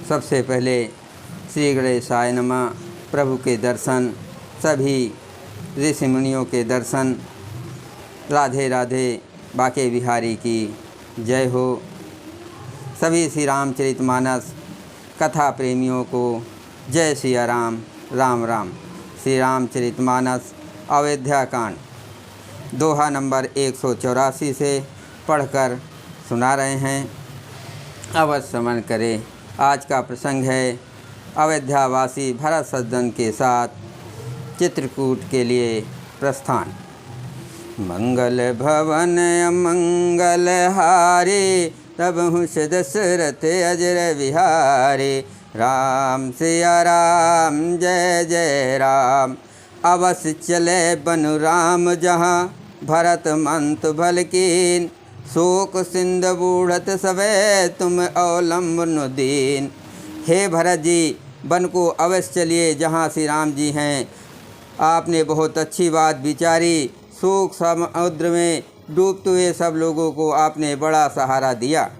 सबसे पहले श्री गणेशाय नमः। प्रभु के दर्शन, सभी ऋषि मुनियों के दर्शन। राधे राधे। बाके बिहारी की जय हो। सभी श्री रामचरितमानस कथा प्रेमियों को जय सिया राम। राम राम। श्री रामचरितमानस अयोध्या कांड दोहा नंबर 184 से पढ़कर सुना रहे हैं। अवश्य श्रवण करें। आज का प्रसंग है अयोध्यावासी भरत सज्जन के साथ चित्रकूट के लिए प्रस्थान। मंगल भवन अमंगल हारे, तब हुस दशरथ अजर विहारे। राम सिया राम जय जय राम। अवश्य चले बनु राम जहाँ, भरत मंत भल कीन। शोक सिंध बूढ़त सवे, तुम अवलंबन दीन। हे भरत जी, वन को अवश्य चलिए जहाँ श्री राम जी हैं। आपने बहुत अच्छी बात विचारी। शोक समुद्र में डूबते हुए सब लोगों को आपने बड़ा सहारा दिया।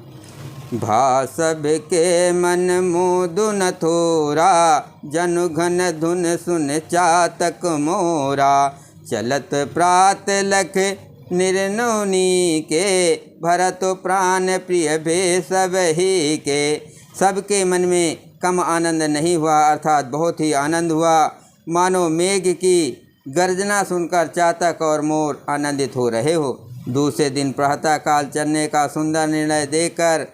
भासब के मन मोदु न थोरा, जनु घन धुन सुन चातक मोरा। चलत प्रात लख निर्नौनी के, भरत प्राण प्रिय भे सब ही के। सबके मन में कम आनंद नहीं हुआ, अर्थात बहुत ही आनंद हुआ। मानो मेघ की गर्जना सुनकर चातक और मोर आनंदित हो रहे हो। दूसरे दिन प्रातः काल चलने का सुंदर निर्णय देकर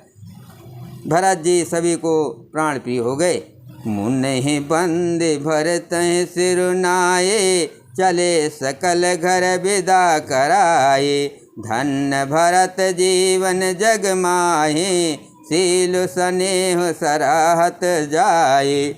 भरत जी सभी को प्राण प्रिय हो गए। मुनि बंद भरत सिरुनाए, चले सकल घर विदा कराए। धन्य भरत जीवन जग माहे, सील स्नेह सराहत जाए।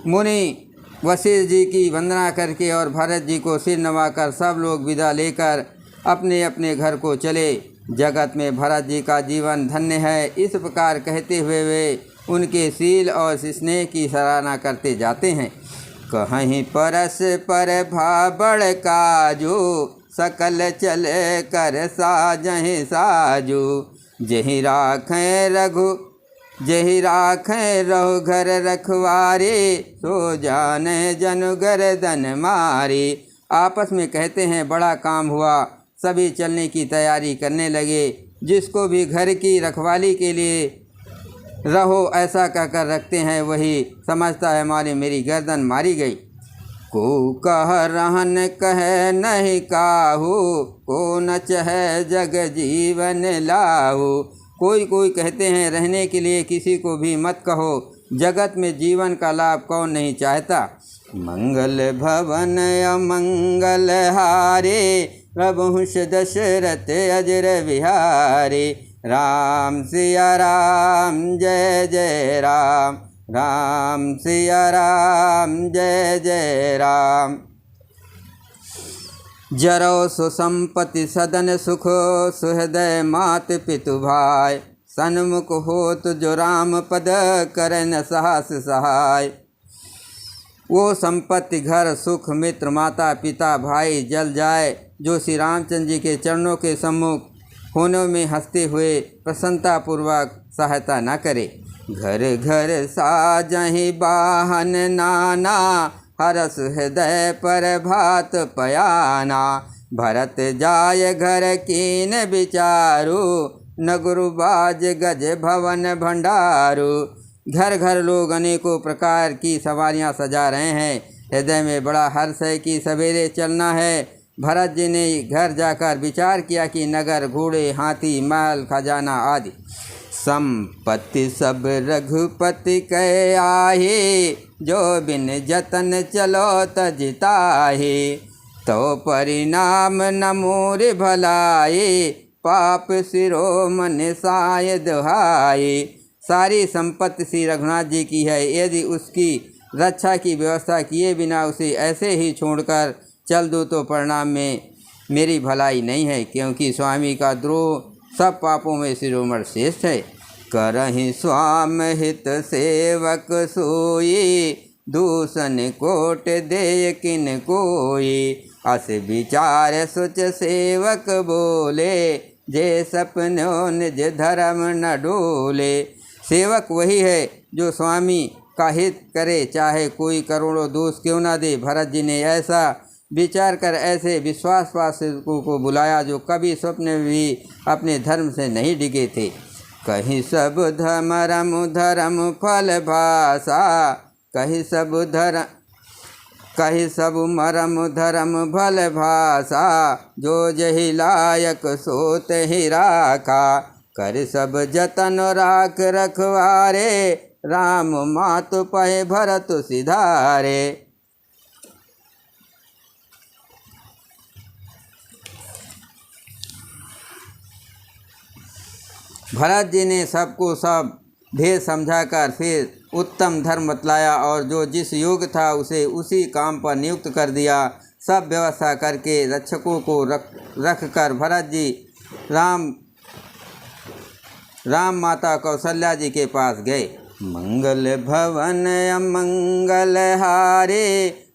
मुनि वशिष्ठ जी की वंदना करके और भरत जी को सिर नवाकर सब लोग विदा लेकर अपने अपने घर को चले। जगत में भरत जी का जीवन धन्य है, इस प्रकार कहते हुए वे उनके शील और स्नेह की सराहना करते जाते हैं। कहीं परस पर भाबड़ काजू, सकल चल कर साजहि साजू। जहि राखें रघु घर रखवारे, सो जाने जनु गर्दन मारे। आपस में कहते हैं बड़ा काम हुआ। सभी चलने की तैयारी करने लगे। जिसको भी घर की रखवाली के लिए रहो ऐसा कहकर रखते हैं, वही समझता है हमारी मेरी गर्दन मारी गई। को कह रहन कह नहीं काहू, को न चह जग जीवन लाहू। कोई कहते हैं रहने के लिए किसी को भी मत कहो, जगत में जीवन का लाभ कौन नहीं चाहता। मंगल भवन अमंगल हारे, प्रभुष दशरथ अजर विहारे। राम सिया राम जय जय राम। राम सिया राम जय जय राम। जरो सुसंपत्ति सदन सुख, सुहृदय मात पितु भाई। सन्मुख होत जो राम पद, करन साहस सहाय। वो संपत्ति घर सुख मित्र माता पिता भाई जल जाए, जो श्री रामचंद्र जी के चरणों के सम्मुख होने में हंसते हुए प्रसन्नतापूर्वक सहायता न करे। घर घर साजहि बाहन नाना, हरस हृदय पर भात पयाना। भरत जाय घर कीन विचारू, न गुरुबाज गज भवन भंडारू। घर घर लोग अनेकों प्रकार की सवारियां सजा रहे हैं। हृदय में बड़ा हर्ष है कि सवेरे चलना है। भरत जी ने घर जाकर विचार किया कि नगर घोड़े हाथी महल खजाना आदि संपत्ति सब रघुपति कै आहे। जो बिन जतन चलो तजिताहे, तो परिणाम न मोर भलाए। पाप सिरो मन साय दुहाए। सारी संपत्ति श्री रघुनाथ जी की है, यदि उसकी रक्षा की व्यवस्था किए बिना उसे ऐसे ही छोड़कर चल दो तो परिणाम में मेरी भलाई नहीं है, क्योंकि स्वामी का द्रोह सब पापों में शिरोमणि श्रेष्ठ है। करहि स्वाम हित सेवक सोई, दूषण कोट दे किन कोई। अस विचार सुच सेवक बोले, जे सपनों निज धर्म न डोले। सेवक वही है जो स्वामी का हित करे, चाहे कोई करोड़ों दोष क्यों ना दे। भरत जी ने ऐसा विचार कर ऐसे विश्वासपात सेवकों को बुलाया जो कभी स्वप्न में भी अपने धर्म से नहीं डिगे थे। कहीं सब धर्म फल भाषा, कहीं सब मरम धर्म भल भाषा। जो जहि लायक सोत ही राखा, कर सब जतन राख रखवारे। राम मातु पहे भरत सिधारे। भरत जी ने सबको सब भेद समझाकर फिर उत्तम धर्म बतलाया और जो जिस योग्य था उसे उसी काम पर नियुक्त कर दिया। सब व्यवस्था करके रक्षकों को रख कर भरत जी राम माता कौशल्या जी के पास गए। मंगल भवन अमंगल हारे,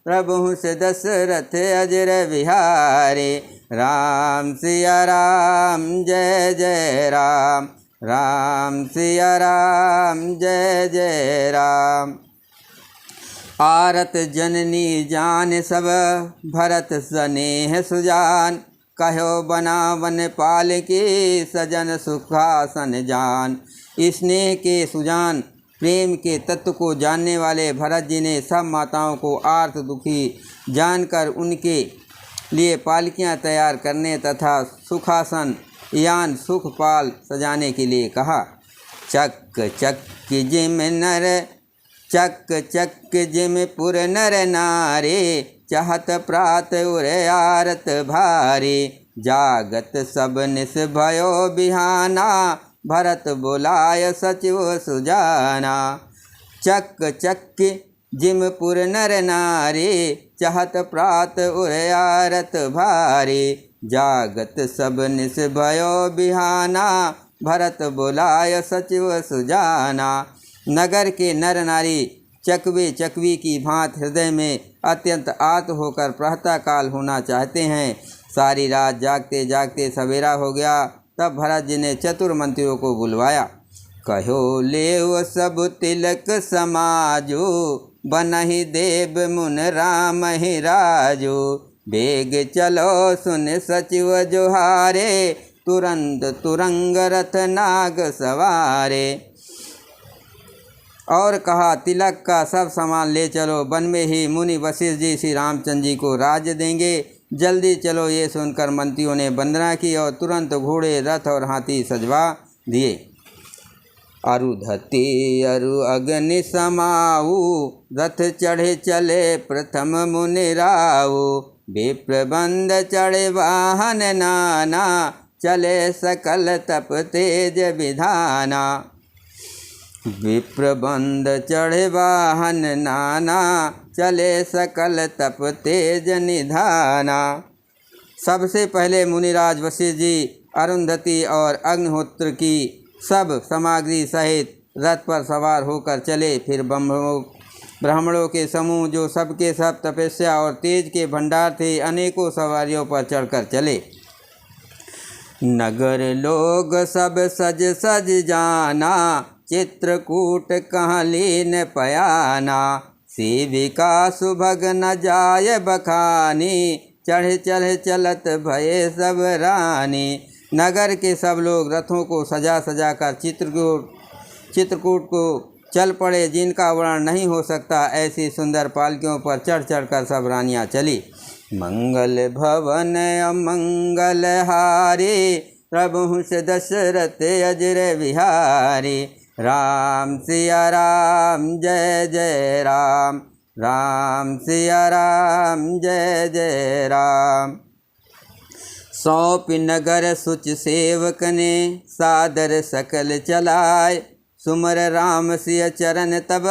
प्रभु से दशरथ अजर विहारे। राम सिया राम जय जय राम, राम सिया राम जय जय राम। आरत जननी जान सब, भरत स्नेह सुजान। कहो बनावन पाल के, सजन सुखासन जान। स्नेह के सुजान, प्रेम के तत्व को जानने वाले भरत जी ने सब माताओं को आर्त दुखी जानकर उनके लिए पालकियां तैयार करने तथा सुखासन यान सुखपाल सजाने के लिए कहा। चक चक जिम पुर नर नारे, चाहत प्रात उर आरत भारे। जागत सब निस भयो बिहाना, भरत बोलाय सचिव सुजाना। चक चक जिम पुर नर नारे, चाहत प्रात उर आरत भारे। जागत सब निस भयो बिहाना, भरत बोलाय सचिव सुजाना। नगर के नर नारी चकवे चकवी की भांत हृदय में अत्यंत आत होकर प्रातः काल होना चाहते हैं। सारी रात जागते जागते सवेरा हो गया। तब भरत जी ने चतुर मंत्रियों को बुलवाया। कहो लेव सब तिलक समाजो, बनहि देव मुन राम ही राजो। बेग चलो सुन सचिव जोहारे, तुरंत तुरंग रथ नाग सवारे। और कहा तिलक का सब सामान ले चलो, वन में ही मुनि वशिष्ठ जी श्री रामचंद्र जी को राज्य देंगे। जल्दी चलो। ये सुनकर मंत्रियों ने वंदना की और तुरंत घोड़े रथ और हाथी सजवा दिए। अरुधति अरु अग्नि समाऊ, रथ चढ़े चले प्रथम मुनि राऊ। विप्रबंद चढ़े वाहन नाना, चले सकल तप तेज विधाना। विप्रबंद चढ़े वाहन नाना, चले सकल तप तेज निधाना। सबसे पहले मुनिराज वशिष्ठ जी अरुंधति और अग्निहोत्र की सब सामग्री सहित रथ पर सवार होकर चले। फिर ब्राह्मणों के समूह जो सबके सब तपस्या और तेज के भंडार थे, अनेकों सवारियों पर चढ़कर चले। नगर लोग सब सज सज जाना, चित्रकूट कहाँ लीन पयाना। सेविका सुभग न जाय बखानी, चढ़ चढ़ चलत भये सब रानी। नगर के सब लोग रथों को सजा सजा कर चित्रकूट को चल पड़े, जिनका वर्णन नहीं हो सकता। ऐसी सुंदर पालकियों पर चढ़ चढ़ कर सब रानियाँ चली। मंगल भवन अमंगल हारे, प्रभु से दशरथ अजर विहारे। राम सिया राम जय जय राम, राम सिया राम जय जय राम। सौंप नगर सुच सेवक ने, सादर सकल चलाय। सुमर राम सिय चरण तब,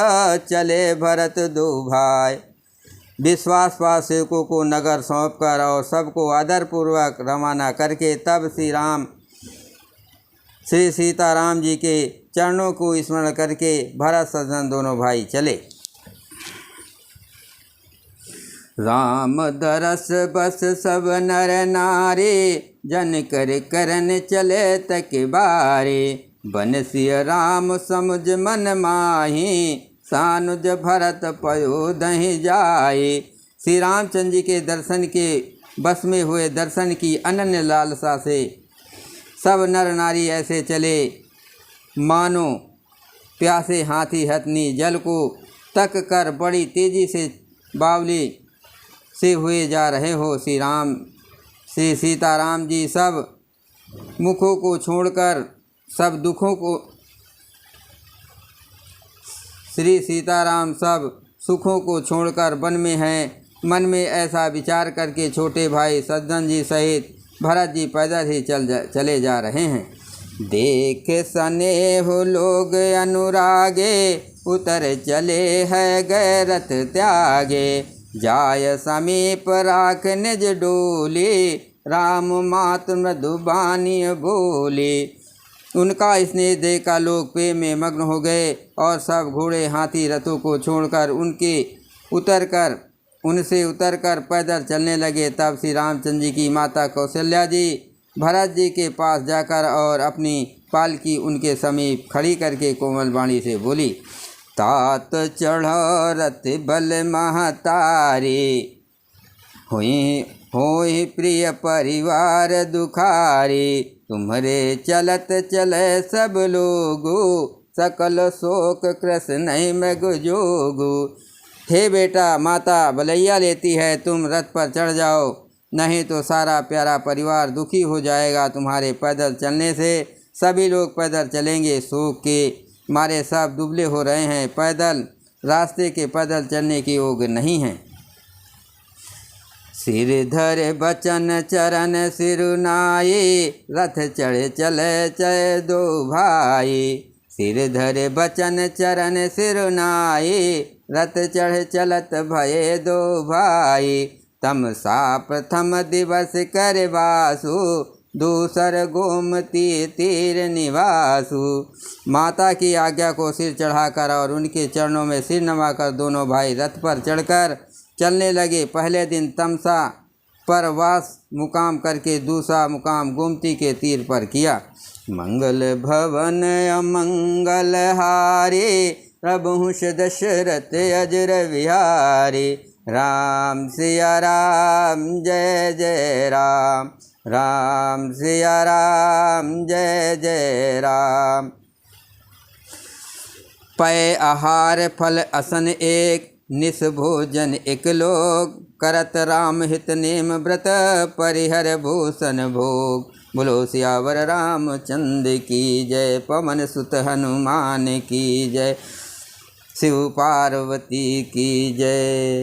चले भरत दो भाई। विश्वास पास सेवकों को नगर सौंप कर और सबको आदरपूर्वक रवाना करके तब श्री सीताराम जी के चरणों को स्मरण करके भरत सजन दोनों भाई चले। राम दरस बस सब नर नारी, जन कर करन चले तक बारे। बन सिय राम समुझ मन माही, सानुज भरत पयो दहि जाए। श्री रामचंद्र जी के दर्शन के बस में हुए, दर्शन की अनन्य लालसा से सब नर नारी ऐसे चले मानो प्यासे हाथी हथनी जल को तक कर बड़ी तेजी से बावली से हुए जा रहे हो। श्री सीताराम जी सब मुखों को छोड़कर, सब दुखों को, श्री सीताराम सब सुखों को छोड़कर वन में हैं। मन में ऐसा विचार करके छोटे भाई सज्जन जी सहित भरत जी पैदल ही चले जा रहे हैं। देख स्नेह लोग अनुरागे, उतर चले है गए रथ त्यागे। जाय समीप राख निज डोले, राम मात मृदुबानी बोले। उनका स्नेह देखा लोग प्रेम में मग्न हो गए और सब घोड़े हाथी रथों को छोड़कर उनसे उतरकर पैदल चलने लगे। तब श्री रामचंद्र जी की माता कौशल्या जी भरत जी के पास जाकर और अपनी पालकी उनके समीप खड़ी करके कोमल वाणी से बोली, तात चढ़ो रथ बल महतारे, होई प्रिय परिवार दुखारे। तुम्हारे चलत चले सब लोगो, सकल शोक कृष्ण नहीं मृग जोगो। हे बेटा, माता बलैया लेती है, तुम रथ पर चढ़ जाओ, नहीं तो सारा प्यारा परिवार दुखी हो जाएगा तुम्हारे पैदल चलने से। सभी लोग पैदल चलेंगे, शोक के मारे सब दुबले हो रहे हैं, पैदल रास्ते के पैदल चलने की योग नहीं है। सिर धर बचन चरण सिरुनाए, रथ चढ़े चले चय दो भाई। सिर धर बचन चरण सिरुनाए, रथ चढ़ चलत भये दो भाई। तमसा प्रथम दिवस कर वासु, दूसर गोमती तीर निवासु। माता की आज्ञा को सिर चढ़ाकर और उनके चरणों में सिर नवाकर दोनों भाई रथ पर चढ़कर चलने लगे। पहले दिन तमसा पर वास मुकाम करके दूसरा मुकाम गोमती के तीर पर किया। मंगल भवन अमंगल हारे, प्रभु दशरथ अजर विहारे। राम सिया राम जय जय राम, राम सिया राम जय जय राम। पय आहार फल असन एक, निस भोजन एक लोग। करत राम हित नेम व्रत, परिहर भूषण भोग। बोलो सियावर रामचंद्र की जय, पवन सुत हनुमान की जय, शिव पार्वती की जय।